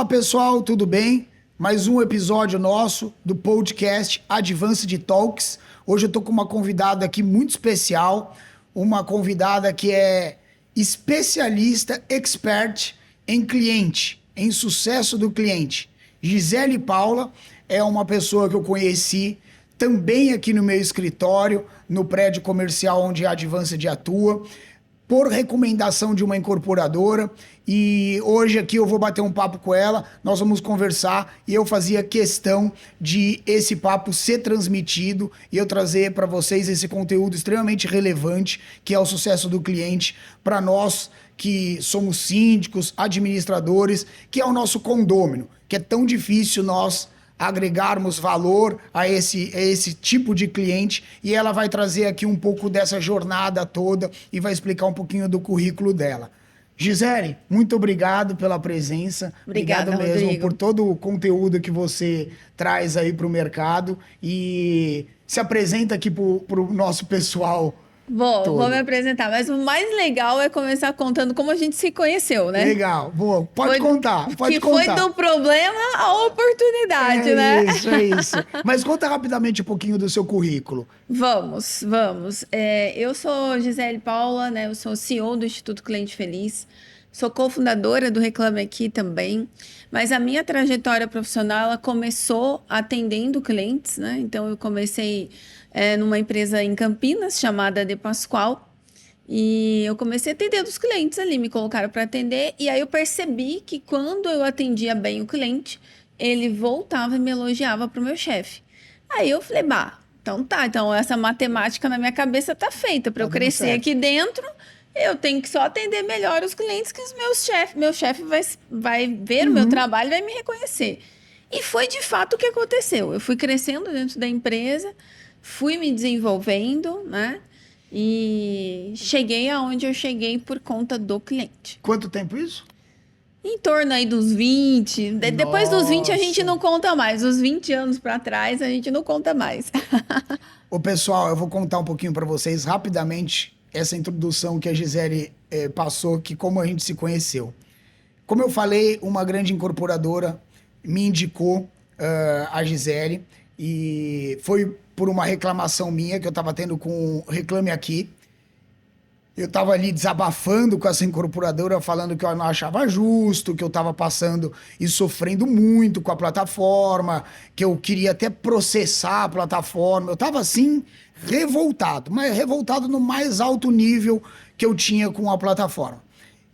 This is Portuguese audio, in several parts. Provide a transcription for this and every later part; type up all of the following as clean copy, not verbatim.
Olá pessoal, tudo bem? Mais um episódio nosso do podcast Advanced Talks. Hoje eu tô com uma convidada aqui muito especial, uma convidada que é especialista, expert em cliente, em sucesso do cliente. Gisele Paula é uma pessoa que eu conheci também aqui no meu escritório, no prédio comercial onde a Advanced atua, por recomendação de uma incorporadora, e hoje aqui eu vou bater um papo com ela, nós vamos conversar, e eu fazia questão de esse papo ser transmitido e eu trazer para vocês esse conteúdo extremamente relevante, que é o sucesso do cliente, para nós que somos síndicos, administradores, que é o nosso condômino, que é tão difícil nós agregarmos valor a esse tipo de cliente, e ela vai trazer aqui um pouco dessa jornada toda e vai explicar um pouquinho do currículo dela. Gisele, muito obrigado pela presença. Obrigada, obrigado mesmo Rodrigo, por todo o conteúdo que você traz aí para o mercado, e se apresenta aqui para o nosso pessoal. Vou me apresentar, mas o mais legal é começar contando como a gente se conheceu, né? Legal, boa. Pode contar. Foi do problema à oportunidade, né? É isso. Mas conta rapidamente um pouquinho do seu currículo. Vamos. Eu sou Gisele Paula, né? Eu sou CEO do Instituto Cliente Feliz. Sou cofundadora do Reclame Aqui também. Mas a minha trajetória profissional, ela começou atendendo clientes, né? Então, eu comecei numa empresa em Campinas, chamada De Pascoal. E eu comecei atendendo os clientes ali, me colocaram para atender. E aí eu percebi que quando eu atendia bem o cliente, ele voltava e me elogiava para o meu chefe. Aí eu falei, então essa matemática na minha cabeça tá feita. Para eu crescer certo aqui dentro, eu tenho que só atender melhor os clientes que os meus chefes. Meu chefe vai ver o meu trabalho e vai me reconhecer. E foi de fato o que aconteceu. Eu fui crescendo dentro da empresa, fui me desenvolvendo, né? E cheguei aonde eu cheguei por conta do cliente. Quanto tempo isso? Em torno aí dos 20. Depois dos 20 a gente Nossa. não conta mais. Os 20 anos para trás a gente não conta mais. Ô, pessoal, eu vou contar um pouquinho para vocês rapidamente essa introdução que a Gisele passou, que como a gente se conheceu. Como eu falei, uma grande incorporadora me indicou a Gisele, e foi por uma reclamação minha que eu estava tendo com o Reclame Aqui. Eu estava ali desabafando com essa incorporadora, falando que eu não achava justo, que eu estava passando e sofrendo muito com a plataforma, que eu queria até processar a plataforma. Eu estava assim, revoltado, mas revoltado no mais alto nível que eu tinha com a plataforma.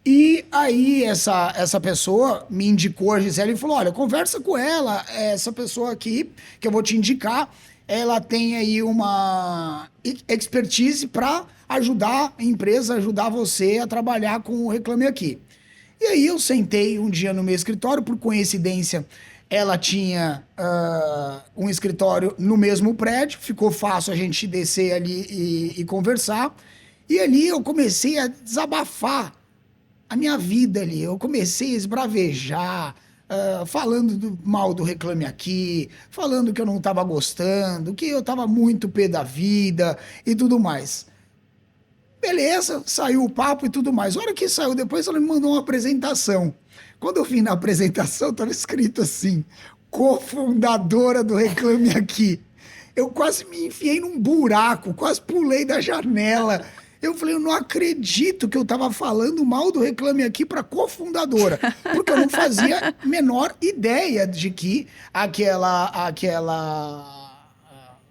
E aí essa pessoa me indicou a Gisele e falou, olha, conversa com ela, essa pessoa aqui que eu vou te indicar, ela tem aí uma expertise para ajudar a empresa, ajudar você a trabalhar com o Reclame Aqui. E aí eu sentei um dia no meu escritório, por coincidência, ela tinha um escritório no mesmo prédio, ficou fácil a gente descer ali e conversar. E ali eu comecei a desabafar a minha vida ali. Eu comecei a esbravejar, falando mal do Reclame Aqui, falando que eu não estava gostando, que eu estava muito pé da vida e tudo mais. Beleza, saiu o papo e tudo mais. A hora que saiu depois, ela me mandou uma apresentação. Quando eu vi na apresentação, estava escrito assim, cofundadora do Reclame Aqui. Eu quase me enfiei num buraco, quase pulei da janela. Eu falei, eu não acredito que eu estava falando mal do Reclame Aqui para cofundadora, porque eu não fazia a menor ideia de que aquela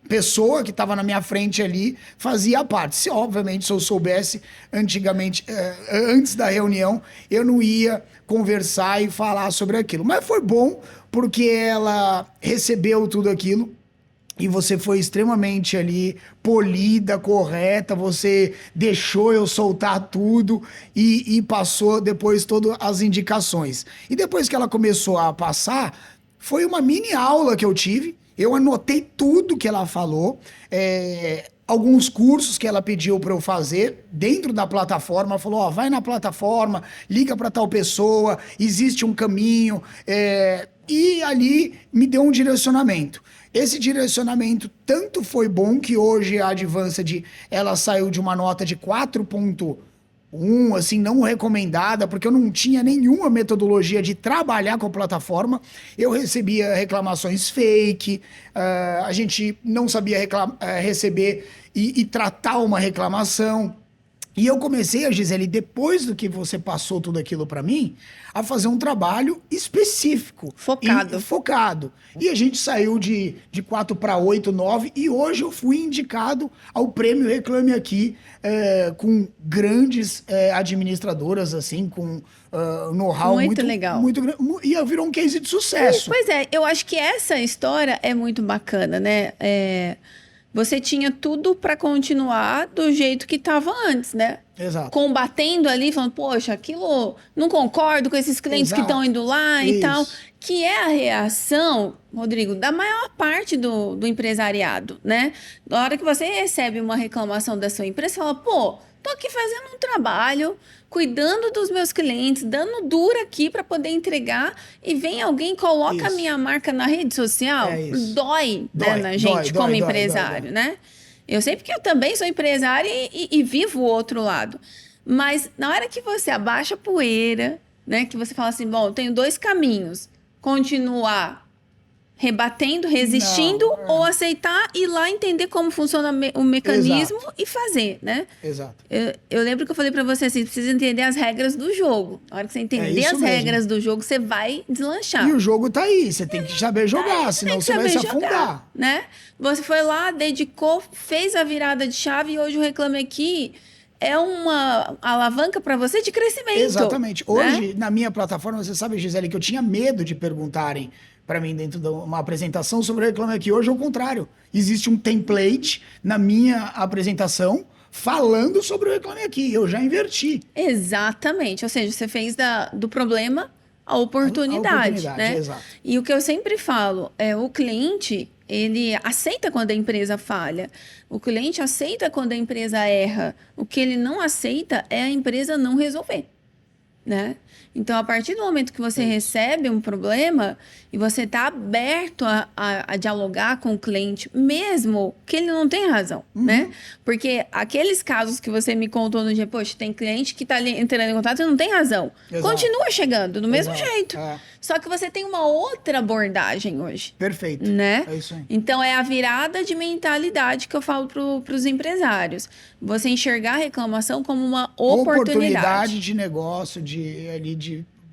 pessoa que estava na minha frente ali fazia parte. Se, obviamente, se eu soubesse antigamente, antes da reunião, eu não ia conversar e falar sobre aquilo. Mas foi bom, porque ela recebeu tudo aquilo. E você foi extremamente ali polida, correta, você deixou eu soltar tudo e passou depois todas as indicações. E depois que ela começou a passar, foi uma mini aula que eu tive, eu anotei tudo que ela falou, alguns cursos que ela pediu para eu fazer dentro da plataforma. Ela falou, vai na plataforma, liga para tal pessoa, existe um caminho, e ali me deu um direcionamento. Esse direcionamento tanto foi bom que hoje a Advanced, ela saiu de uma nota de 4,8 assim, não recomendada, porque eu não tinha nenhuma metodologia de trabalhar com a plataforma. Eu recebia reclamações fake, a gente não sabia receber e tratar uma reclamação. E eu comecei, a Gisele, depois do que você passou tudo aquilo para mim, a fazer um trabalho específico. Focado. Focado. E a gente saiu de 4 para 8, 9, e hoje eu fui indicado ao prêmio Reclame Aqui, com grandes administradoras, assim, com know-how Muito legal. Muito grande. E virou um case de sucesso. Pois é, eu acho que essa história é muito bacana, né? Você tinha tudo para continuar do jeito que estava antes, né? Exato. Combatendo ali, falando, poxa, aquilo não concordo com esses clientes que estão indo lá e tal. Que é a reação, Rodrigo, da maior parte do empresariado, né? Na hora que você recebe uma reclamação da sua empresa, você fala, pô, tô aqui fazendo um trabalho, cuidando dos meus clientes, dando duro aqui para poder entregar, e vem alguém e coloca a minha marca na rede social, dói, né, na gente como empresário, né? Eu sei porque eu também sou empresária e vivo o outro lado. Mas na hora que você abaixa a poeira, né, que você fala assim, bom, eu tenho 2 caminhos, continuar rebatendo, resistindo, ou aceitar e ir lá entender como funciona o mecanismo e fazer, né? Exato. Eu lembro que eu falei pra você assim, precisa entender as regras do jogo. Na hora que você entender as regras do jogo, você vai deslanchar. E o jogo tá aí, você tem que saber jogar, senão você vai se afundar. Né? Você foi lá, dedicou, fez a virada de chave e hoje o Reclame Aqui é uma alavanca para você de crescimento. Exatamente. Hoje, na minha plataforma, você sabe, Gisele, que eu tinha medo de perguntarem para mim dentro de uma apresentação sobre o Reclame Aqui. Hoje é o contrário. Existe um template na minha apresentação falando sobre o Reclame Aqui. Eu já inverti. Exatamente. Ou seja, você fez do problema a oportunidade, né? Exato. E o que eu sempre falo é o cliente, ele aceita quando a empresa falha. O cliente aceita quando a empresa erra. O que ele não aceita é a empresa não resolver, né? Então, a partir do momento que você recebe um problema e você está aberto a dialogar com o cliente, mesmo que ele não tenha razão, né? Porque aqueles casos que você me contou no dia, poxa, tem cliente que está entrando em contato e não tem razão. Exato. Continua chegando do mesmo jeito. Só que você tem uma outra abordagem hoje. Perfeito. Né? É isso aí. Então, é a virada de mentalidade que eu falo para os empresários. Você enxergar a reclamação como uma oportunidade de negócio, de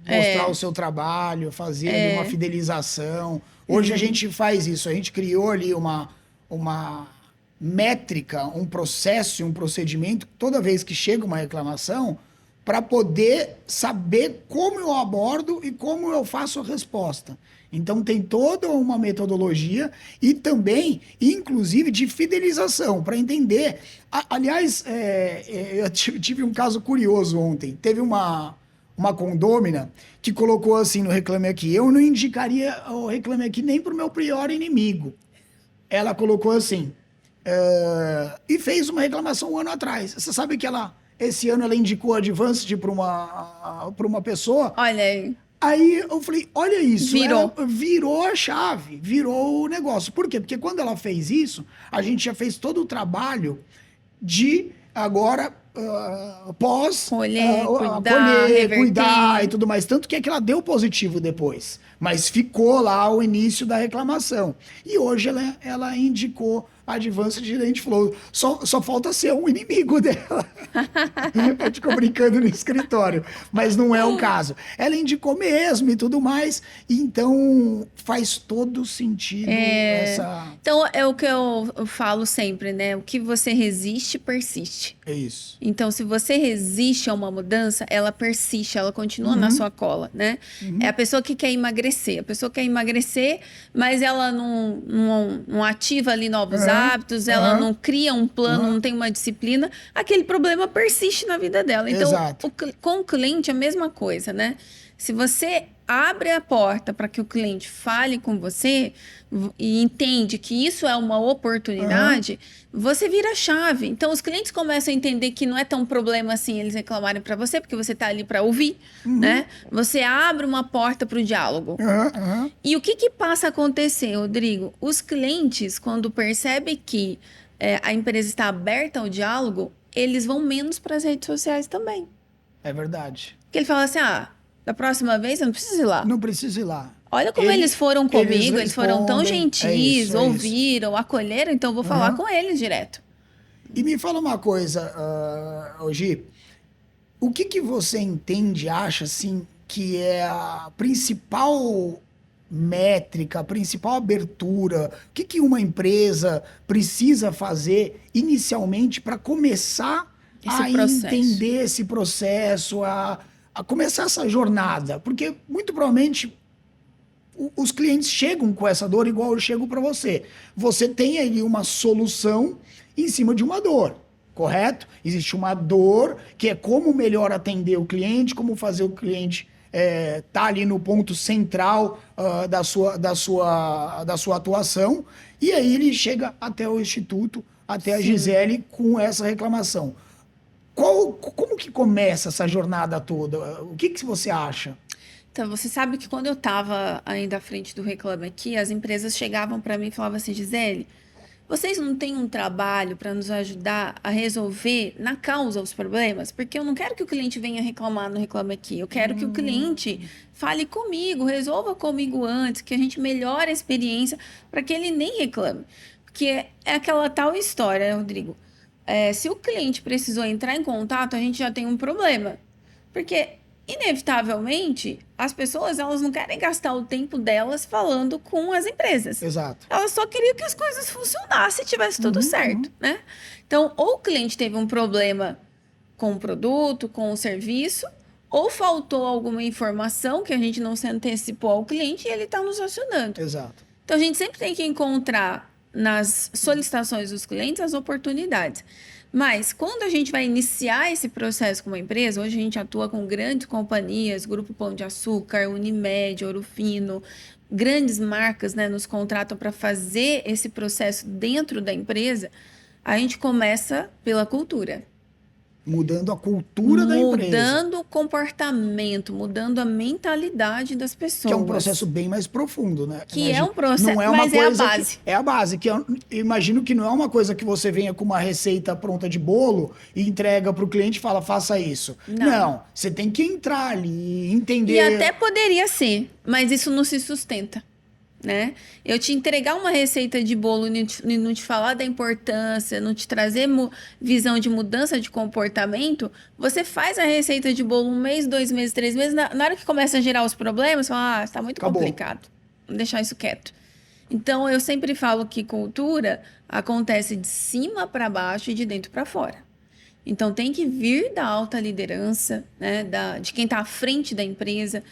mostrar o seu trabalho, fazer ali uma fidelização. Hoje a gente faz isso. A gente criou ali uma métrica, um processo, um procedimento, toda vez que chega uma reclamação, para poder saber como eu abordo e como eu faço a resposta. Então, tem toda uma metodologia e também, inclusive, de fidelização, para entender. Aliás, eu tive um caso curioso ontem. Teve uma condômina que colocou assim no Reclame Aqui: eu não indicaria o Reclame Aqui nem para o meu pior inimigo. Ela colocou assim, e fez uma reclamação um ano atrás. Você sabe que esse ano ela indicou a Advanced para uma pessoa. Olha aí. Aí eu falei, olha isso. Virou. Ela virou a chave, virou o negócio. Por quê? Porque quando ela fez isso, a gente já fez todo o trabalho de agora colher, cuidar e tudo mais. Tanto que ela deu positivo depois. Mas ficou lá o início da reclamação. E hoje ela indicou a Advanced Gerente Flow. Só falta ser um inimigo dela. A gente ficou brincando no escritório. Mas não é o caso. Ela indicou mesmo e tudo mais. Então, faz todo sentido essa... Então, é o que eu falo sempre, né? O que você resiste, persiste. É isso. Então, se você resiste a uma mudança, ela persiste, ela continua na sua cola, né? É a pessoa que quer emagrecer. A pessoa quer emagrecer, mas ela não ativa ali novos hábitos, ela não cria um plano, não tem uma disciplina. Aquele problema persiste na vida dela. Então, com o cliente, a mesma coisa, né? Se você abre a porta para que o cliente fale com você e entende que isso é uma oportunidade, você vira a chave. Então, os clientes começam a entender que não é tão problema assim eles reclamarem para você, porque você está ali para ouvir, né? Você abre uma porta para o diálogo. E o que passa a acontecer, Rodrigo? Os clientes, quando percebem que a empresa está aberta ao diálogo, eles vão menos para as redes sociais também. É verdade. Porque ele fala assim, da próxima vez eu não preciso ir lá. Não precisa ir lá. Olha como eles foram comigo, eles foram tão gentis, ouviram, acolheram, então eu vou falar com eles direto. E me fala uma coisa, Gi, o que você entende, acha assim, que é a principal métrica, a principal abertura? O que uma empresa precisa fazer inicialmente para começar a entender esse processo, a começar essa jornada? Porque muito provavelmente os clientes chegam com essa dor igual eu chego para você. Você tem aí uma solução em cima de uma dor, correto? Existe uma dor que é como melhor atender o cliente, como fazer o cliente tá ali no ponto central da sua atuação, e aí ele chega até o Instituto, até a Gisele com essa reclamação. Como que começa essa jornada toda? O que você acha? Então, você sabe que quando eu estava ainda à frente do Reclame Aqui, as empresas chegavam para mim e falavam assim, Gisele, vocês não têm um trabalho para nos ajudar a resolver na causa os problemas? Porque eu não quero que o cliente venha reclamar no Reclame Aqui. Eu quero que o cliente fale comigo, resolva comigo antes, que a gente melhore a experiência para que ele nem reclame. Porque é aquela tal história, né, Rodrigo? Se o cliente precisou entrar em contato, a gente já tem um problema. Porque inevitavelmente, as pessoas elas não querem gastar o tempo delas falando com as empresas. Exato. Elas só queriam que as coisas funcionassem e tivesse tudo certo, né? Então, ou o cliente teve um problema com o produto, com o serviço, ou faltou alguma informação que a gente não se antecipou ao cliente e ele está nos acionando. Exato. Então, a gente sempre tem que encontrar nas solicitações dos clientes as oportunidades. Mas, quando a gente vai iniciar esse processo com uma empresa, hoje a gente atua com grandes companhias, Grupo Pão de Açúcar, Unimed, Ouro Fino, grandes marcas, né, nos contratam para fazer esse processo dentro da empresa, a gente começa pela cultura. Mudando a cultura da empresa. Mudando o comportamento, mudando a mentalidade das pessoas. Que é um processo bem mais profundo, né? Que é um processo, mas é a base. É a base, que eu imagino que não é uma coisa que você venha com uma receita pronta de bolo e entrega para o cliente e fala, faça isso. Não, você tem que entrar ali, entender... E até poderia ser, mas isso não se sustenta. Né? Eu te entregar uma receita de bolo e não te falar da importância, não te trazer visão de mudança de comportamento, você faz a receita de bolo 1 mês, 2 meses, 3 meses, na hora que começa a gerar os problemas, você fala, está muito complicado, vamos deixar isso quieto. Então, eu sempre falo que cultura acontece de cima para baixo e de dentro para fora. Então, tem que vir da alta liderança, né? De quem está à frente da empresa.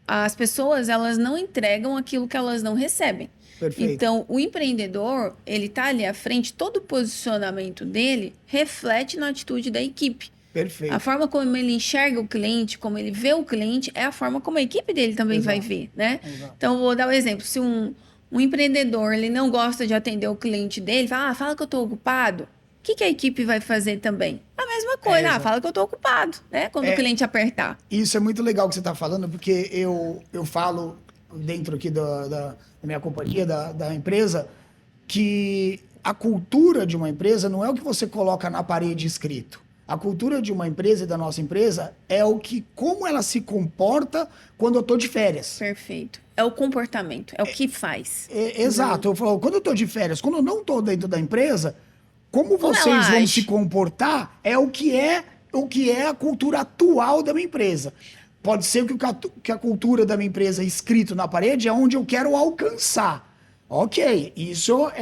As pessoas, elas não entregam aquilo que elas não recebem. Perfeito. Então, o empreendedor, ele tá ali à frente, todo o posicionamento dele reflete na atitude da equipe. Perfeito. A forma como ele enxerga o cliente, como ele vê o cliente, é a forma como a equipe dele também vai ver, né? Exato. Então, vou dar um exemplo. Se um empreendedor, ele não gosta de atender o cliente dele, fala que eu estou ocupado. O que a equipe vai fazer também? A mesma coisa, fala que eu estou ocupado, né? Quando o cliente apertar. Isso é muito legal que você está falando, porque eu falo dentro aqui da minha companhia, da empresa, que a cultura de uma empresa não é o que você coloca na parede escrito. A cultura de uma empresa e da nossa empresa é como ela se comporta quando eu estou de férias. Perfeito. É o comportamento, é o que faz. Exato. Eu falo, quando eu estou de férias, quando eu não estou dentro da empresa... Como vocês vão se comportar é o que é a cultura atual da minha empresa. Pode ser que a cultura da minha empresa escrito na parede é onde eu quero alcançar. Ok, isso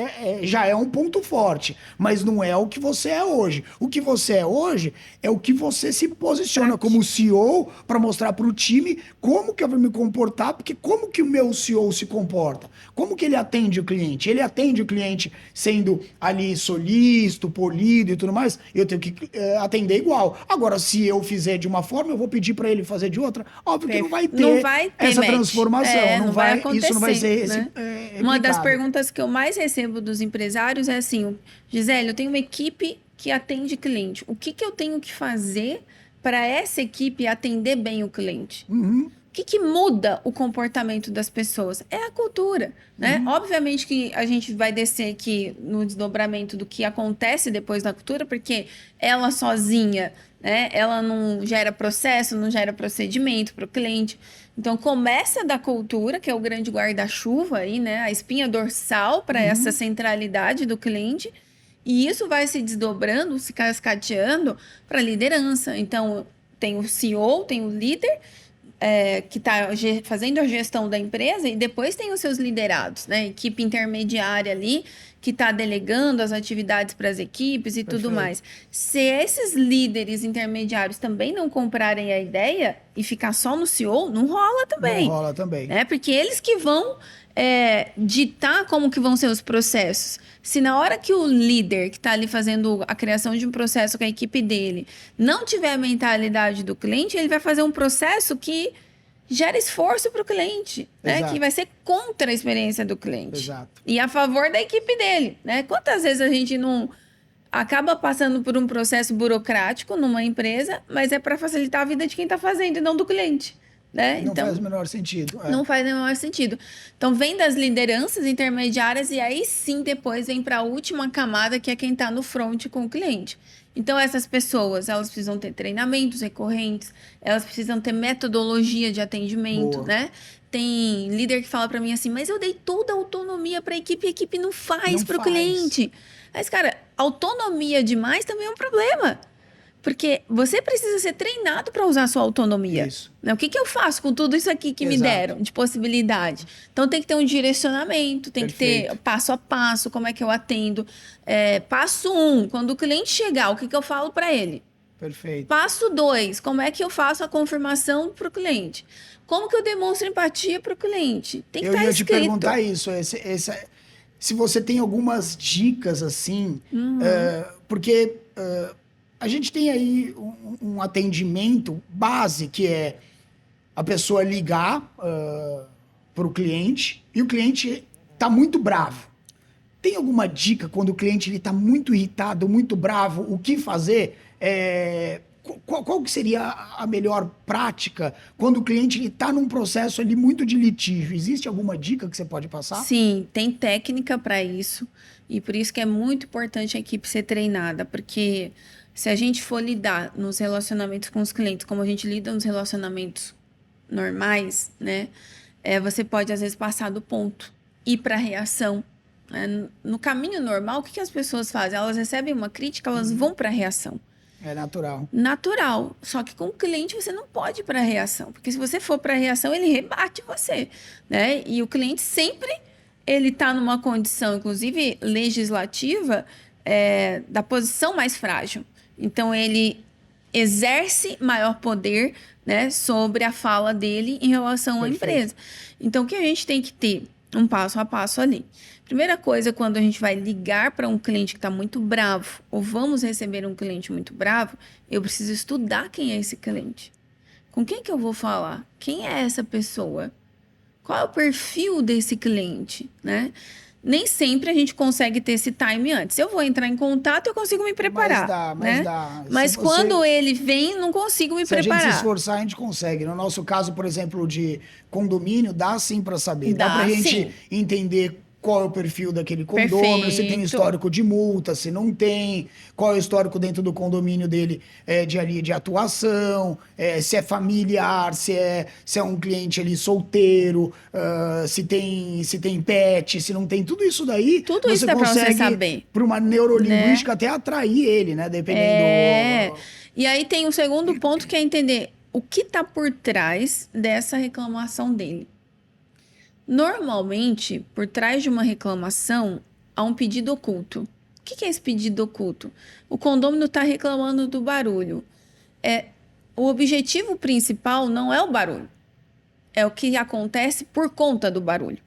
já é um ponto forte, mas não é o que você é hoje. O que você é hoje é o que você se posiciona como CEO para mostrar para o time como que eu vou me comportar, porque como que o meu CEO se comporta? Como que ele atende o cliente? Ele atende o cliente sendo ali solícito, polido e tudo mais, eu tenho que atender igual. Agora, se eu fizer de uma forma, eu vou pedir para ele fazer de outra. Óbvio que não vai ter essa transformação. Não vai acontecer, isso não vai ser né? Uma das perguntas que eu mais recebo dos empresários é assim, Gisele, eu tenho uma equipe que atende cliente. O que eu tenho que fazer para essa equipe atender bem o cliente? que muda o comportamento das pessoas? É a cultura, né? Obviamente que a gente vai descer aqui no desdobramento do que acontece depois da cultura, porque ela sozinha, né? Ela não gera processo, não gera procedimento para o cliente. Então, começa da cultura, que é o grande guarda-chuva aí, né? A espinha dorsal para essa centralidade do cliente. E isso vai se desdobrando, se cascateando para a liderança. Então, tem o CEO, tem o líder, que está fazendo a gestão da empresa, e depois tem os seus liderados, né? Equipe intermediária ali, que está delegando as atividades para as equipes e tudo mais. Se esses líderes intermediários também não comprarem a ideia e ficar só no CEO, não rola também. Não rola também. Né? Porque eles que vão ditar como que vão ser os processos. Se na hora que o líder que está ali fazendo a criação de um processo com a equipe dele não tiver a mentalidade do cliente, ele vai fazer um processo que gera esforço para o cliente, né? Que vai ser contra a experiência do cliente. Exato. E a favor da equipe dele, né? Quantas vezes a gente não acaba passando por um processo burocrático numa empresa, mas é para facilitar a vida de quem está fazendo e não do cliente. Né? Não então, faz o menor sentido. Não faz o menor sentido. Então, vem das lideranças intermediárias e aí sim depois vem para a última camada, que é quem está no front com o cliente. Então, essas pessoas, elas precisam ter treinamentos recorrentes, elas precisam ter metodologia de atendimento, né? Tem líder que fala para mim assim, mas eu dei toda a autonomia para a equipe não faz para o cliente. Mas, cara, autonomia demais também é um problema. Porque você precisa ser treinado para usar a sua autonomia. Isso. Né? O que eu faço com tudo isso aqui que me deram de possibilidade? Então, tem que ter um direcionamento, tem que ter passo a passo, como é que eu atendo. Passo 1, quando o cliente chegar, o que eu falo para ele? Perfeito. Passo 2, como é que eu faço a confirmação para o cliente? Como que eu demonstro empatia para o cliente? Tem que estar escrito. Eu ia te perguntar isso. Se você tem algumas dicas assim, porque... a gente tem aí um atendimento base, que é a pessoa ligar para o cliente e o cliente está muito bravo. Tem alguma dica quando o cliente está muito irritado, muito bravo, o que fazer? Qual que seria a melhor prática quando o cliente está num processo ali muito de litígio? Existe alguma dica que você pode passar? Sim, tem técnica para isso. E por isso que é muito importante a equipe ser treinada, porque... se a gente for lidar nos relacionamentos com os clientes, como a gente lida nos relacionamentos normais, né? Você pode, às vezes, passar do ponto, ir para a reação. Né? No caminho normal, o que as pessoas fazem? Elas recebem uma crítica, elas vão para a reação. É natural. Natural. Só que com o cliente você não pode ir para a reação. Porque se você for para a reação, ele rebate você. Né? E o cliente sempre ele está numa condição, inclusive legislativa, da posição mais frágil. Então, ele exerce maior poder, né, sobre a fala dele em relação à empresa. Então, o que a gente tem que ter? Um passo a passo ali. Primeira coisa, quando a gente vai ligar para um cliente que está muito bravo, ou vamos receber um cliente muito bravo, eu preciso estudar quem é esse cliente. Com quem que eu vou falar? Quem é essa pessoa? Qual é o perfil desse cliente, né? Nem sempre a gente consegue ter esse time antes. Eu vou entrar em contato, eu consigo me preparar. Mas quando ele vem, não consigo me preparar. Se a gente se esforçar, a gente consegue. No nosso caso, por exemplo, de condomínio, dá sim para saber. Dá pra gente entender qual é o perfil daquele condomínio, se tem histórico de multa, se não tem, qual é o histórico dentro do condomínio dele de atuação, se é familiar, se é um cliente ali solteiro, se tem pet, se não tem, tudo isso daí. Tudo isso dá pra você saber. Por uma neurolinguística, né? Até atrair ele, né? Dependendo. E aí tem o segundo ponto, que é entender o que está por trás dessa reclamação dele. Normalmente, por trás de uma reclamação, há um pedido oculto. O que é esse pedido oculto? O condômino está reclamando do barulho. O objetivo principal não é o barulho. É o que acontece por conta do barulho,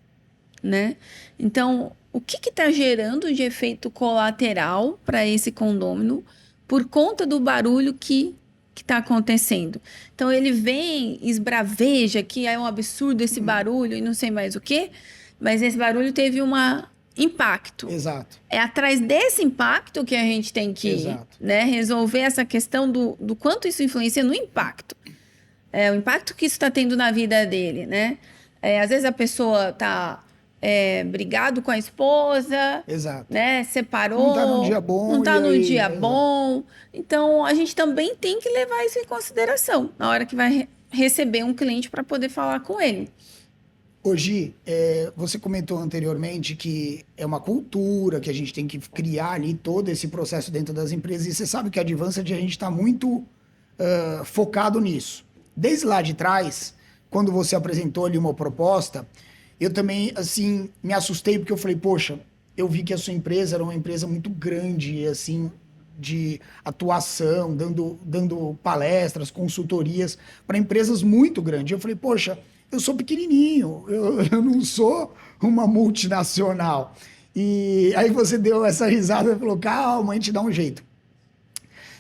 né? Então, o que está gerando de efeito colateral para esse condômino por conta do barulho que está acontecendo? Então, ele vem, esbraveja que é um absurdo esse barulho e não sei mais o quê, mas esse barulho teve um impacto. Exato. É atrás desse impacto que a gente tem que, né, resolver essa questão do quanto isso influencia no impacto. o impacto que isso está tendo na vida dele, né? Às vezes a pessoa está brigado com a esposa, Exato. né? Separou, Não tá num dia bom. não tá e num aí, dia exato. bom. Então, a gente também tem que levar isso em consideração na hora que vai receber um cliente para poder falar com ele. Hoje, você comentou anteriormente que é uma cultura, que a gente tem que criar ali todo esse processo dentro das empresas, e você sabe que a Advanced a gente está muito focado nisso. Desde lá de trás, quando você apresentou ali uma proposta, eu também, assim, me assustei, porque eu falei, poxa, eu vi que a sua empresa era uma empresa muito grande, assim, de atuação, dando palestras, consultorias para empresas muito grandes. Eu falei, poxa, eu sou pequenininho, eu não sou uma multinacional. E aí você deu essa risada e falou, calma, a gente dá um jeito.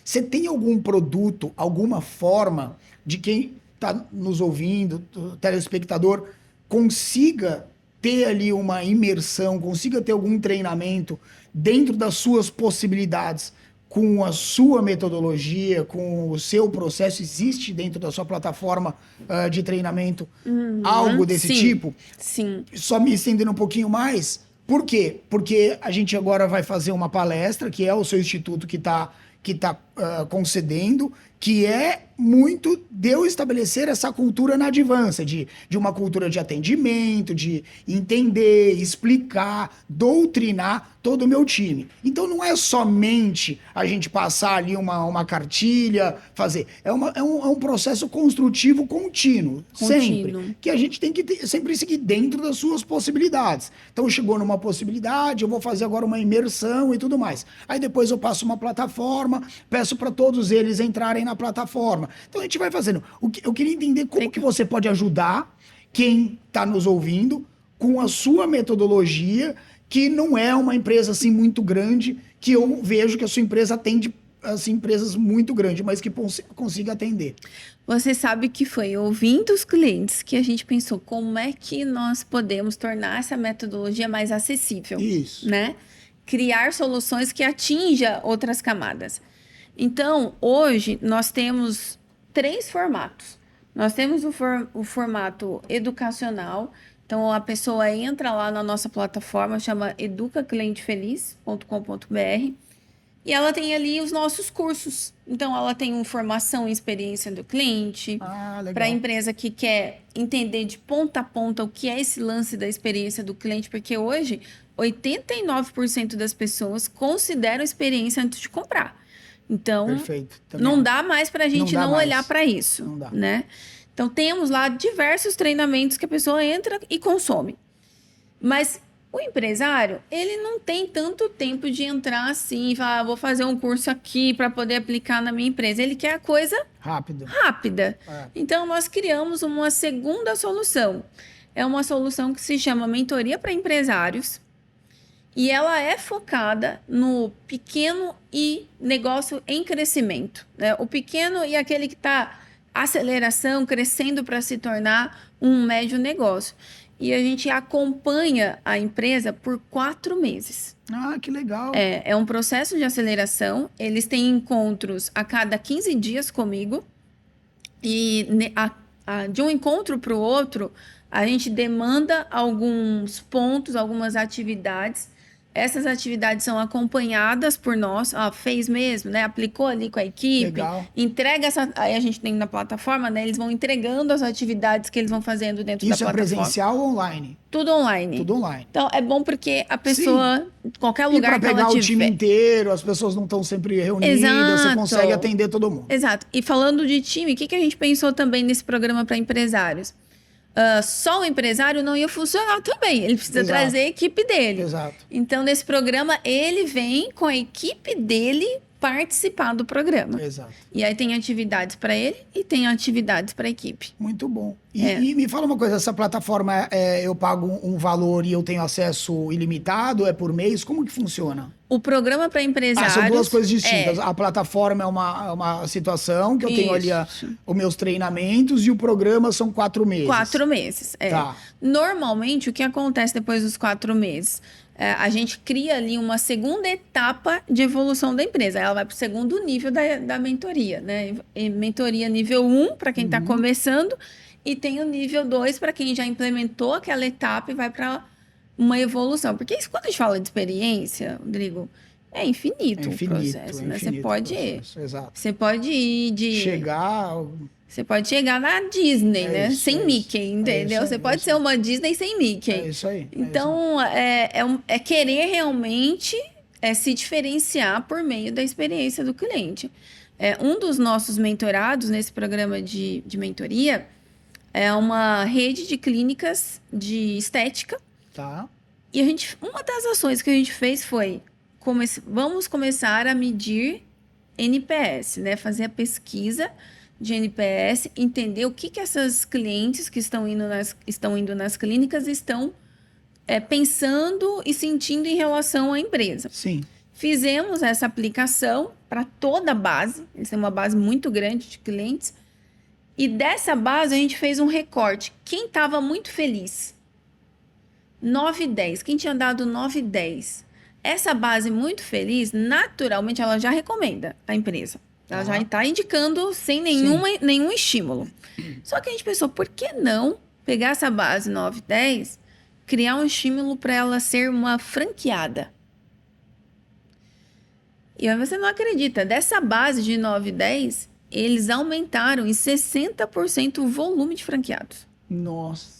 Você tem algum produto, alguma forma de quem está nos ouvindo, o telespectador, consiga ter ali uma imersão, consiga ter algum treinamento dentro das suas possibilidades, com a sua metodologia, com o seu processo? Existe dentro da sua plataforma de treinamento algo desse Sim, tipo? sim. Só me estendendo um pouquinho mais. Por quê? Porque a gente agora vai fazer uma palestra, que é o seu instituto que está concedendo, que é muito de eu estabelecer essa cultura na Advança, de uma cultura de atendimento, de entender, explicar, doutrinar todo o meu time. Então não é somente a gente passar ali uma cartilha, fazer. É um processo construtivo contínuo, sempre. Que a gente tem que sempre seguir dentro das suas possibilidades. Então chegou numa possibilidade, eu vou fazer agora uma imersão e tudo mais. Aí depois eu passo uma plataforma, peço para todos eles entrarem na plataforma. Então a gente vai fazendo. Eu queria entender como que você pode ajudar quem está nos ouvindo com a sua metodologia, que não é uma empresa assim muito grande, que eu vejo que a sua empresa atende assim, empresas muito grandes, mas que consiga atender. Você sabe que foi ouvindo os clientes que a gente pensou como é que nós podemos tornar essa metodologia mais acessível. Isso. Né? Criar soluções que atinjam outras camadas. Então, hoje, nós temos 3 formatos. Nós temos o formato educacional. Então, a pessoa entra lá na nossa plataforma, chama educaclientefeliz.com.br, e ela tem ali os nossos cursos. Então, ela tem uma formação em experiência do cliente, para a empresa que quer entender de ponta a ponta o que é esse lance da experiência do cliente, porque hoje, 89% das pessoas consideram a experiência antes de comprar. Então, não dá mais para a gente não olhar para isso, né? Então, temos lá diversos treinamentos que a pessoa entra e consome. Mas o empresário, ele não tem tanto tempo de entrar assim e falar, vou fazer um curso aqui para poder aplicar na minha empresa. Ele quer a coisa rápida. Então, nós criamos uma segunda solução. É uma solução que se chama Mentoria para Empresários. E ela é focada no pequeno e negócio em crescimento, né? O pequeno e aquele que está aceleração, crescendo para se tornar um médio negócio. E a gente acompanha a empresa por 4 meses. Ah, que legal. É um processo de aceleração. Eles têm encontros a cada 15 dias comigo. E de um encontro para o outro, a gente demanda alguns pontos, algumas atividades. Essas atividades são acompanhadas por nós. Fez mesmo, né? Aplicou ali com a equipe. Legal. Entrega essa... Aí a gente tem na plataforma, né? Eles vão entregando as atividades que eles vão fazendo dentro da plataforma. Isso é presencial ou online? Tudo online. Tudo online. Então, é bom porque a pessoa, qualquer lugar que ela tiver... E para pegar o time inteiro, as pessoas não estão sempre reunidas, você consegue atender todo mundo. Exato. E falando de time, o que a gente pensou também nesse programa para empresários? Só o empresário não ia funcionar também. Ele precisa trazer a equipe dele. Exato. Então, nesse programa, ele vem com a equipe dele participar do programa. Exato. E aí tem atividades para ele e tem atividades para a equipe. Muito bom. E me fala uma coisa, essa plataforma, eu pago um valor e eu tenho acesso ilimitado? É por mês? Como que funciona? O programa para empresários... são duas coisas distintas. A plataforma é uma situação que eu tenho ali os meus treinamentos e o programa são 4 meses. 4 meses, Tá. Normalmente, o que acontece depois dos 4 meses? A gente cria ali uma segunda etapa de evolução da empresa. Ela vai para o segundo nível da mentoria, né? Mentoria nível 1 para quem está começando e tem o nível 2 para quem já implementou aquela etapa e vai para uma evolução. Porque isso, quando a gente fala de experiência, Rodrigo, é infinito, o processo, né? Você pode ir de... Você pode chegar na Disney, né? Sem Mickey, entendeu? Você pode ser uma Disney sem Mickey. É isso aí. Então, é querer realmente se diferenciar por meio da experiência do cliente. Um dos nossos mentorados nesse programa de mentoria é uma rede de clínicas de estética. Tá. E uma das ações que a gente fez foi vamos começar a medir NPS, né? Fazer a pesquisa de NPS, entender o que essas clientes que estão indo nas clínicas estão pensando e sentindo em relação à empresa. Sim. Fizemos essa aplicação para toda a base, eles têm uma base muito grande de clientes, e dessa base a gente fez um recorte. Quem estava muito feliz? 9 e 10. Quem tinha dado 9 e 10? Essa base muito feliz, naturalmente, ela já recomenda a empresa. Ela já está indicando sem nenhum estímulo. Só que a gente pensou, por que não pegar essa base 9 e 10, criar um estímulo para ela ser uma franqueada? E aí você não acredita, dessa base de 9 e 10, eles aumentaram em 60% o volume de franqueados. Nossa.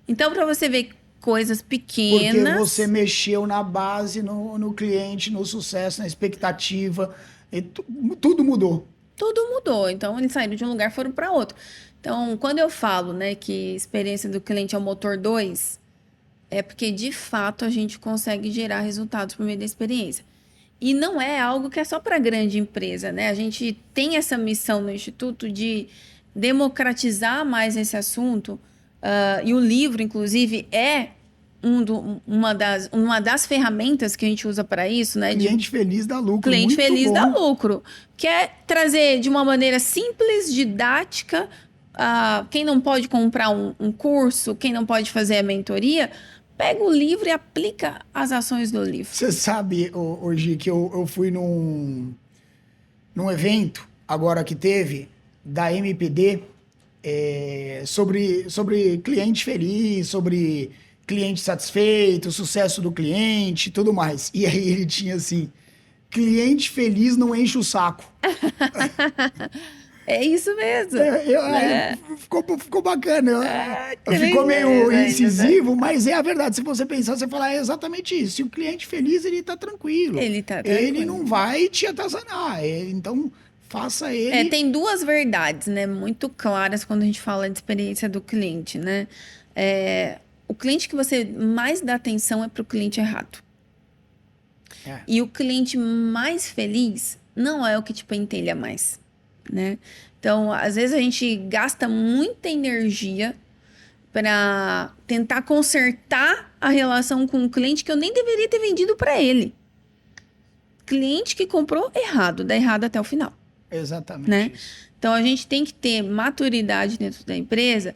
Então, para você ver coisas pequenas... Porque você mexeu na base, no cliente, no sucesso, na expectativa... Tudo mudou. Tudo mudou. Então, eles saíram de um lugar e foram para outro. Então, quando eu falo, né, que a experiência do cliente é o motor 2, é porque, de fato, a gente consegue gerar resultados por meio da experiência. E não é algo que é só para grande empresa, né? A gente tem essa missão no Instituto de democratizar mais esse assunto. E o livro, inclusive, é uma das ferramentas que a gente usa para isso, né? Cliente feliz dá lucro. Cliente feliz dá lucro. Que é trazer de uma maneira simples, didática. Quem não pode comprar um curso, quem não pode fazer a mentoria, pega o livro e aplica as ações do livro. Você sabe, hoje que eu fui num evento, agora que teve, da MPD, sobre cliente feliz, sobre... cliente satisfeito, sucesso do cliente e tudo mais. E aí ele tinha assim, cliente feliz não enche o saco. É isso mesmo. Ficou bacana. Ficou meio incisivo, mas é a verdade. Se você pensar, você fala, é exatamente isso. Se o cliente feliz, ele tá tranquilo. Ele não vai te atazanar. Então, faça ele... Tem duas verdades, né? Muito claras quando a gente fala de experiência do cliente, né? O cliente que você mais dá atenção é para o cliente errado. E o cliente mais feliz não é o que te pentelha mais, né? Então, às vezes a gente gasta muita energia para tentar consertar a relação com um cliente que eu nem deveria ter vendido para ele. Cliente que comprou errado, dá errado até o final. Exatamente. Né? Então, a gente tem que ter maturidade dentro da empresa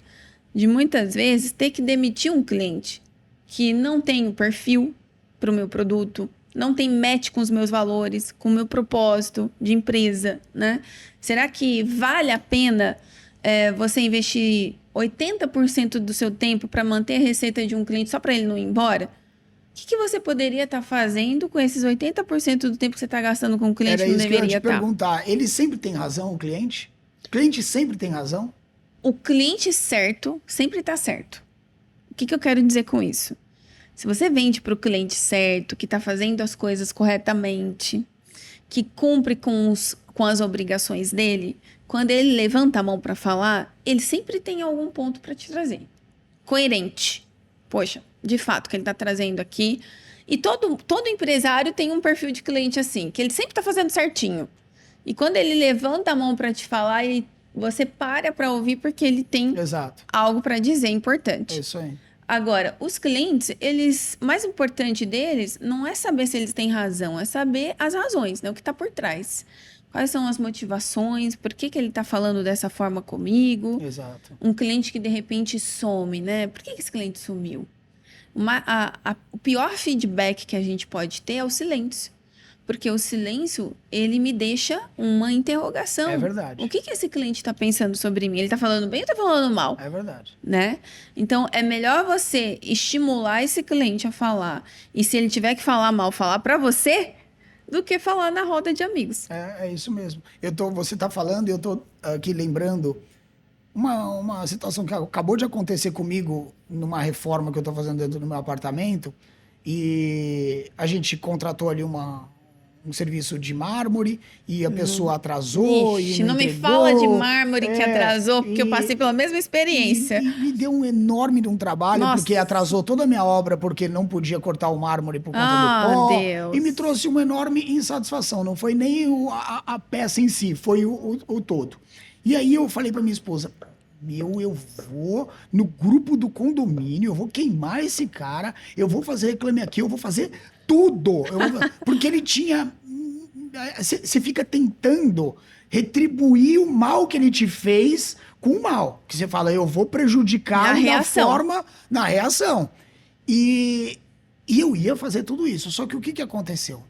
de muitas vezes ter que demitir um cliente que não tem o perfil para o meu produto, não tem match com os meus valores, com o meu propósito de empresa, né? Será que vale a pena você investir 80% do seu tempo para manter a receita de um cliente só para ele não ir embora? O que você poderia estar fazendo com esses 80% do tempo que você está gastando com o cliente que não deveria estar? Era isso que eu ia te perguntar. Ele sempre tem razão, o cliente? O cliente sempre tem razão? O cliente certo sempre está certo. O que eu quero dizer com isso? Se você vende para o cliente certo, que está fazendo as coisas corretamente, que cumpre com as obrigações dele, quando ele levanta a mão para falar, ele sempre tem algum ponto para te trazer. Coerente. Poxa, de fato, que ele está trazendo aqui. E todo empresário tem um perfil de cliente assim, que ele sempre está fazendo certinho. E quando ele levanta a mão para te falar, ele você para ouvir porque ele tem Exato. algo para dizer É importante. isso aí. Agora, os clientes, eles, mais importante deles não é saber se eles têm razão, é saber as razões, né? O que está por trás. Quais são as motivações, por que que ele está falando dessa forma comigo? Exato. Um cliente que de repente some, né? Por que que esse cliente sumiu? O pior feedback que a gente pode ter é o silêncio. Porque o silêncio, ele me deixa uma interrogação. É verdade. O que que esse cliente está pensando sobre mim? Ele está falando bem ou está falando mal? É verdade. Né? Então, é melhor você estimular esse cliente a falar. E se ele tiver que falar mal, falar para você, do que falar na roda de amigos. É isso mesmo. Você está falando e eu estou aqui lembrando uma situação que acabou de acontecer comigo numa reforma que eu estou fazendo dentro do meu apartamento. E a gente contratou ali um serviço de mármore e a pessoa atrasou. Ixi, E não me entregou. fala de mármore que atrasou, porque eu passei pela mesma experiência. E me deu um enorme de um trabalho, Nossa. porque atrasou toda a minha obra, porque não podia cortar o mármore por conta Ah, do pó. Deus. E me trouxe uma enorme insatisfação. Não foi nem a peça em si, foi o todo. E aí eu falei para minha esposa, eu vou no grupo do condomínio, eu vou queimar esse cara, eu vou fazer reclame aqui, eu vou fazer tudo. Porque ele tinha... Você fica tentando retribuir o mal que ele te fez com o mal. Que você fala, eu vou prejudicar na reação. E eu ia fazer tudo isso. Só que o que aconteceu?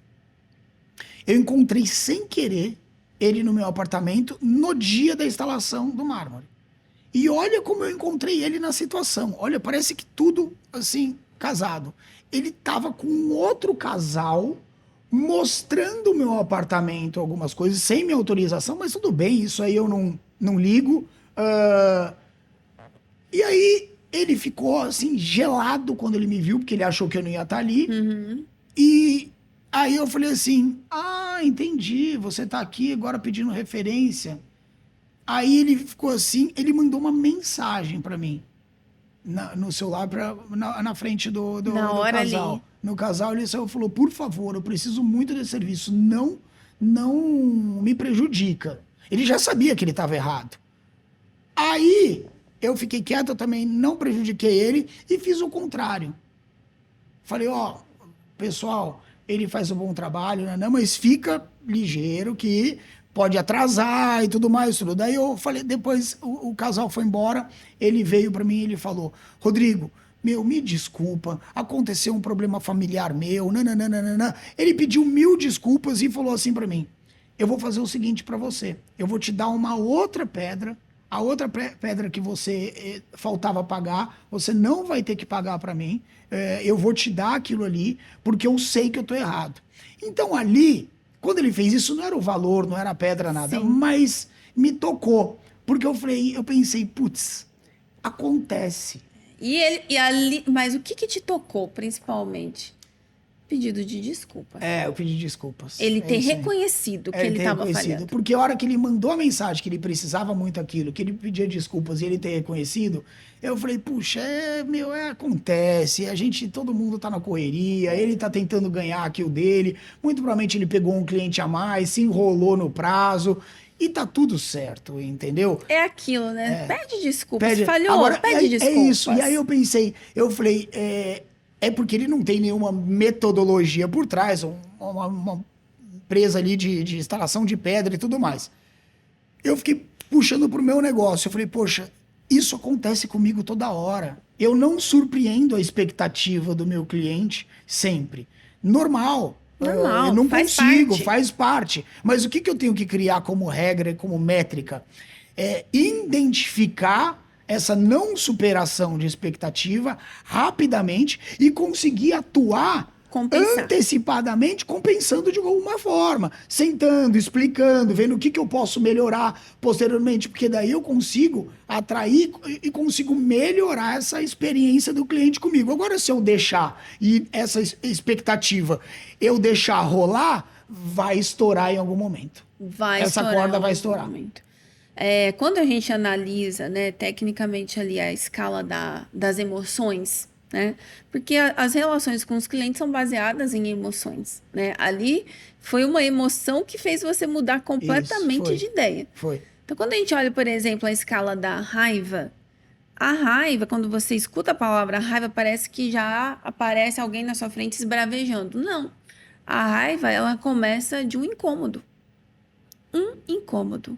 Eu encontrei sem querer ele no meu apartamento no dia da instalação do mármore. E olha como eu encontrei ele na situação. Olha, parece que tudo, assim, casado. Ele tava com um outro casal mostrando o meu apartamento, algumas coisas, sem minha autorização, mas tudo bem, isso aí eu não ligo. E aí ele ficou, assim, gelado quando ele me viu, porque ele achou que eu não ia estar ali. Uhum. E aí eu falei assim, entendi, você tá aqui agora pedindo referência. Aí ele ficou assim, ele mandou uma mensagem para mim no celular, na frente do casal. Ali. No casal, ele só falou, por favor, eu preciso muito desse serviço, não me prejudica. Ele já sabia que ele estava errado. Aí eu fiquei quieto, eu também não prejudiquei ele e fiz o contrário. Falei, pessoal, ele faz um bom trabalho, né? Mas fica ligeiro que pode atrasar e tudo mais. Tudo. Daí eu falei, depois o casal foi embora, ele veio para mim e ele falou, Rodrigo, me desculpa, aconteceu um problema familiar meu, nananana. Ele pediu 1000 desculpas e falou assim para mim, eu vou fazer o seguinte para você, eu vou te dar uma outra pedra, a outra pedra que você faltava pagar, você não vai ter que pagar para mim, eu vou te dar aquilo ali, porque eu sei que eu tô errado. Então ali, quando ele fez isso, não era o valor, não era a pedra, nada, Sim. mas me tocou, porque eu pensei, putz, acontece. E ali, mas o que te tocou, principalmente? Pedido de desculpa. Eu pedi desculpas. Ele ter reconhecido que ele estava falhando. Porque a hora que ele mandou a mensagem que ele precisava muito aquilo, que ele pedia desculpas e ele ter reconhecido, eu falei, puxa, acontece, todo mundo tá na correria, ele tá tentando ganhar aqui o dele, muito provavelmente ele pegou um cliente a mais, se enrolou no prazo, e tá tudo certo, entendeu? É aquilo, né? Pede desculpas, falhou, Agora, pede desculpas. É isso, e aí eu falei, porque ele não tem nenhuma metodologia por trás, uma empresa ali de instalação de pedra e tudo mais. Eu fiquei puxando pro meu negócio. Eu falei, poxa, isso acontece comigo toda hora. Eu não surpreendo a expectativa do meu cliente sempre. Normal. Eu não consigo, faz parte. Mas o que eu tenho que criar como regra e como métrica? É identificar essa não superação de expectativa rapidamente e conseguir atuar antecipadamente, compensando de alguma forma, sentando, explicando, vendo o que eu posso melhorar posteriormente, porque daí eu consigo atrair e consigo melhorar essa experiência do cliente comigo. Agora, se eu deixar e essa expectativa eu deixar rolar, vai estourar em algum momento. Essa corda vai estourar. Quando a gente analisa, né, tecnicamente ali a escala das emoções, né, porque as relações com os clientes são baseadas em emoções, né? Ali foi uma emoção que fez você mudar completamente de ideia. Foi. Então, quando a gente olha, por exemplo, a escala da raiva, a raiva, quando você escuta a palavra raiva, parece que já aparece alguém na sua frente esbravejando. Não. A raiva, ela começa de um incômodo. Um incômodo.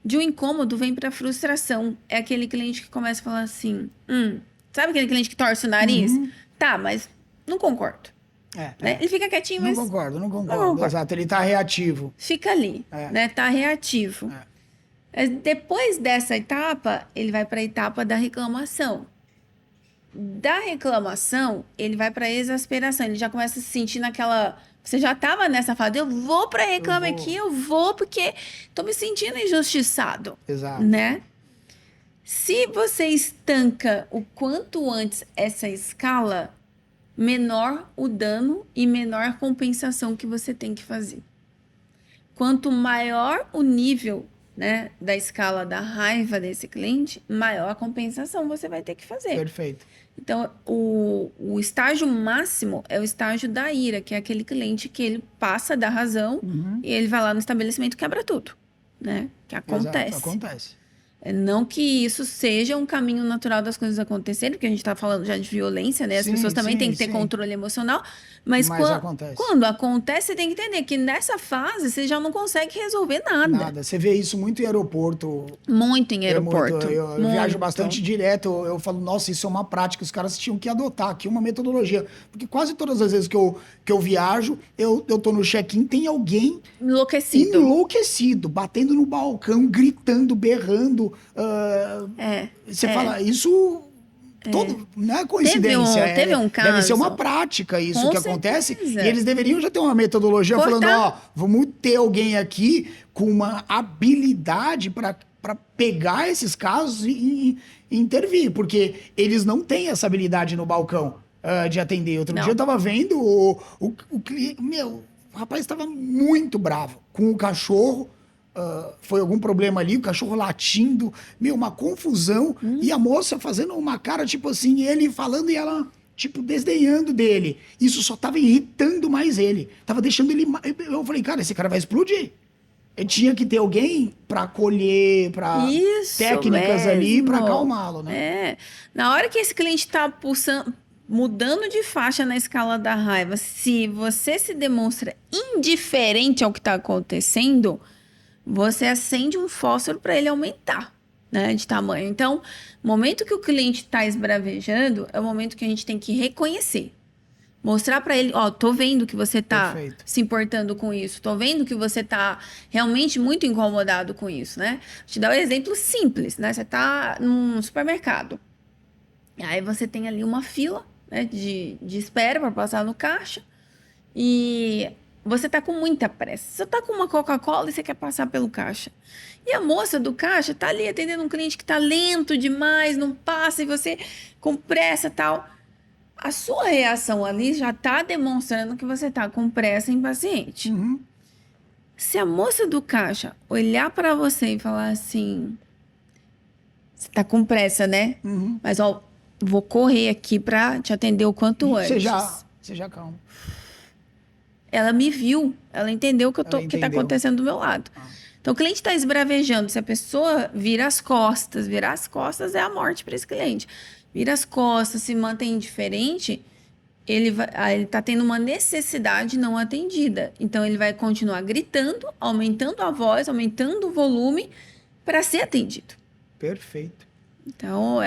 De um incômodo vem para frustração. É aquele cliente que começa a falar assim, sabe aquele cliente que torce o nariz? Tá, mas não concordo. Né? Ele fica quietinho, não mas... concordo. Não concordo. Exato, ele tá reativo. Fica ali, né? Tá reativo. Depois dessa etapa, ele vai para a etapa da reclamação. Da reclamação, ele vai para a exasperação. Ele já começa a se sentir naquela... Você já estava nessa fase, eu vou para reclame aqui, eu vou porque tô me sentindo injustiçado. Exato. Né? Se você estanca o quanto antes essa escala, menor o dano e menor a compensação que você tem que fazer. Quanto maior o nível, né, da escala da raiva desse cliente, maior a compensação você vai ter que fazer. Perfeito. Então, o estágio máximo é o estágio da ira, que é aquele cliente que ele passa da razão e ele vai lá no estabelecimento e quebra tudo, né? Que acontece. Exato, acontece. Não que isso seja um caminho natural das coisas acontecerem, porque a gente está falando já de violência, né? As pessoas também têm que ter controle emocional. Mas acontece. Quando acontece, você tem que entender que nessa fase você já não consegue resolver nada. Nada. Você vê isso muito em aeroporto. Muito em aeroporto. Eu viajo bastante direto. Eu falo, nossa, isso é uma prática. Os caras tinham que adotar aqui uma metodologia. Porque quase todas as vezes que eu viajo, eu tô no check-in, tem alguém enlouquecido, batendo no balcão, gritando, berrando. Você fala, isso não é coincidência. Teve um caso. Deve ser uma prática isso Com que certeza. acontece. E eles deveriam já ter uma metodologia falando, vamos ter alguém aqui com uma habilidade para pegar esses casos e intervir. Porque eles não têm essa habilidade no balcão de atender. Outro dia eu tava vendo o cliente... Meu, o rapaz estava muito bravo com o cachorro. Foi algum problema ali, o cachorro latindo, uma confusão, e a moça fazendo uma cara, tipo assim, ele falando e ela, tipo, desdenhando dele. Isso só tava irritando mais ele. Tava deixando ele... Eu falei, cara, esse cara vai explodir. Eu tinha que ter alguém para acolher, para técnicas ali para acalmá-lo, né? Na hora que esse cliente tá mudando de faixa na escala da raiva, se você se demonstra indiferente ao que tá acontecendo, você acende um fósforo para ele aumentar, né, de tamanho. Então, o momento que o cliente está esbravejando é o momento que a gente tem que reconhecer. Mostrar para ele, tô vendo que você tá se importando com isso, tô vendo que você tá realmente muito incomodado com isso, né? Vou te dar um exemplo simples, né? Você tá num supermercado, e aí você tem ali uma fila, né, de espera para passar no caixa, e você tá com muita pressa. Você tá com uma Coca-Cola e você quer passar pelo caixa. E a moça do caixa tá ali atendendo um cliente que tá lento demais, não passa, e você com pressa e tal. A sua reação ali já tá demonstrando que você tá com pressa e impaciente. Se a moça do caixa olhar para você e falar assim, você tá com pressa, né? Mas, vou correr aqui para te atender o quanto antes. Você já calma. Ela me viu, ela entendeu o que está acontecendo do meu lado. Então, o cliente está esbravejando. Se a pessoa virar as costas é a morte para esse cliente. Vira as costas, se mantém indiferente, ele está tendo uma necessidade não atendida. Então, ele vai continuar gritando, aumentando a voz, aumentando o volume para ser atendido. Perfeito. Então,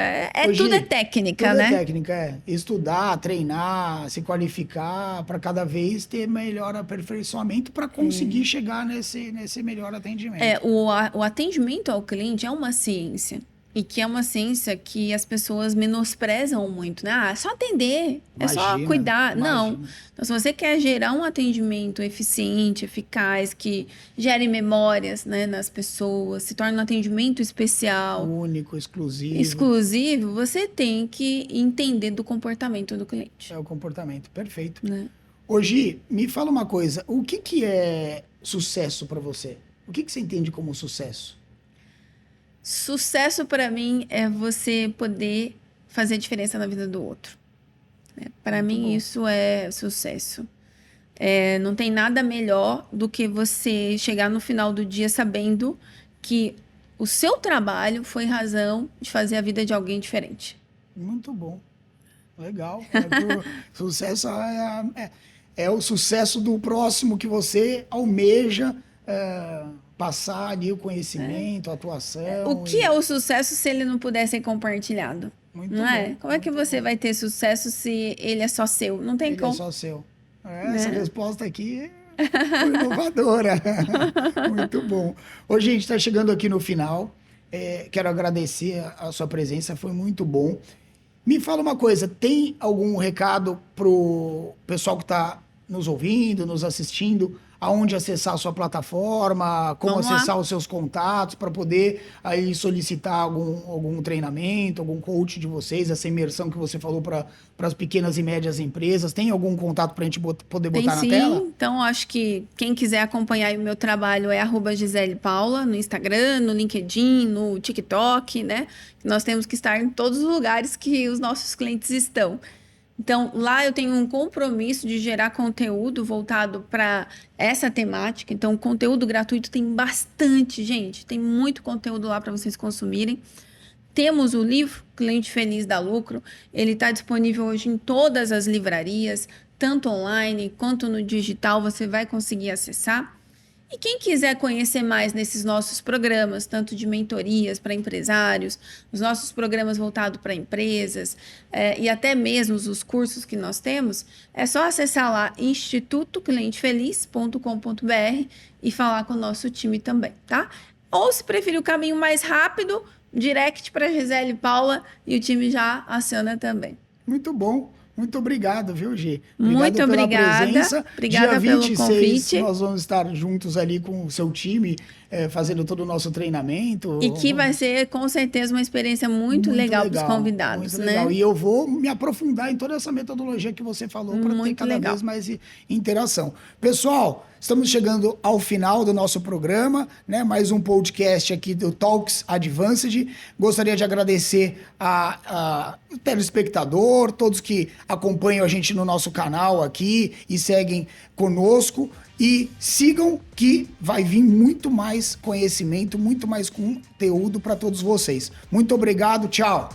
tudo é técnica, né? Tudo é técnica, Estudar, treinar, se qualificar para cada vez ter melhor aperfeiçoamento para conseguir chegar nesse melhor atendimento. O atendimento ao cliente é uma ciência. E que é uma ciência que as pessoas menosprezam muito, né? É só atender, é só cuidar. Não. Então, se você quer gerar um atendimento eficiente, eficaz, que gere memórias, né, nas pessoas, se torne um atendimento especial. Único, exclusivo. Exclusivo, você tem que entender do comportamento do cliente. É o comportamento, perfeito. Né? Hoje, me fala uma coisa, o que é sucesso para você? O que você entende como sucesso? Sucesso para mim é você poder fazer diferença na vida do outro. Para mim, isso é sucesso. Não tem nada melhor do que você chegar no final do dia sabendo que o seu trabalho foi razão de fazer a vida de alguém diferente. Muito bom. Legal. Sucesso é o sucesso do próximo que você almeja passar ali o conhecimento, a atuação. O que é o sucesso se ele não puder ser compartilhado? Muito Não é? bom, Como é que você vai ter sucesso se ele é só seu? Não tem Ele como. é só seu. Essa resposta aqui foi inovadora. Muito bom. Hoje a gente está chegando aqui no final. Quero agradecer a sua presença, foi muito bom. Me fala uma coisa, tem algum recado pro pessoal que está nos ouvindo, nos assistindo, aonde acessar a sua plataforma, como Vamos lá. acessar os seus contatos para poder aí solicitar algum treinamento, algum coach de vocês, essa imersão que você falou para as pequenas e médias empresas? Tem algum contato para a gente poder Tem botar sim. na tela? Então, acho que quem quiser acompanhar o meu trabalho é @Gisele Paula, no Instagram, no LinkedIn, no TikTok, né? Nós temos que estar em todos os lugares que os nossos clientes estão. Então, lá eu tenho um compromisso de gerar conteúdo voltado para essa temática. Então, conteúdo gratuito tem bastante, gente. Tem muito conteúdo lá para vocês consumirem. Temos o livro Cliente Feliz dá Lucro. Ele está disponível hoje em todas as livrarias, tanto online quanto no digital. Você vai conseguir acessar. E quem quiser conhecer mais nesses nossos programas, tanto de mentorias para empresários, os nossos programas voltados para empresas e até mesmo os cursos que nós temos, é só acessar lá institutoclientefeliz.com.br e falar com o nosso time também, tá? Ou se preferir o caminho mais rápido, direct para Gisele Paula e o time já aciona também. Muito bom. Muito obrigado, viu, Gi? Obrigado Muito pela obrigada. presença. Obrigada Dia pelo 26, convite. nós vamos estar juntos ali com o seu time, fazendo todo o nosso treinamento. E que vai ser, com certeza, uma experiência muito legal para os convidados, muito né? legal. E eu vou me aprofundar em toda essa metodologia que você falou para ter Muito cada legal. vez mais interação. Pessoal, estamos chegando ao final do nosso programa, né? Mais um podcast aqui do Talks Advanced. Gostaria de agradecer a telespectador, todos que acompanham a gente no nosso canal aqui e seguem conosco. E sigam que vai vir muito mais conhecimento, muito mais conteúdo para todos vocês. Muito obrigado, tchau!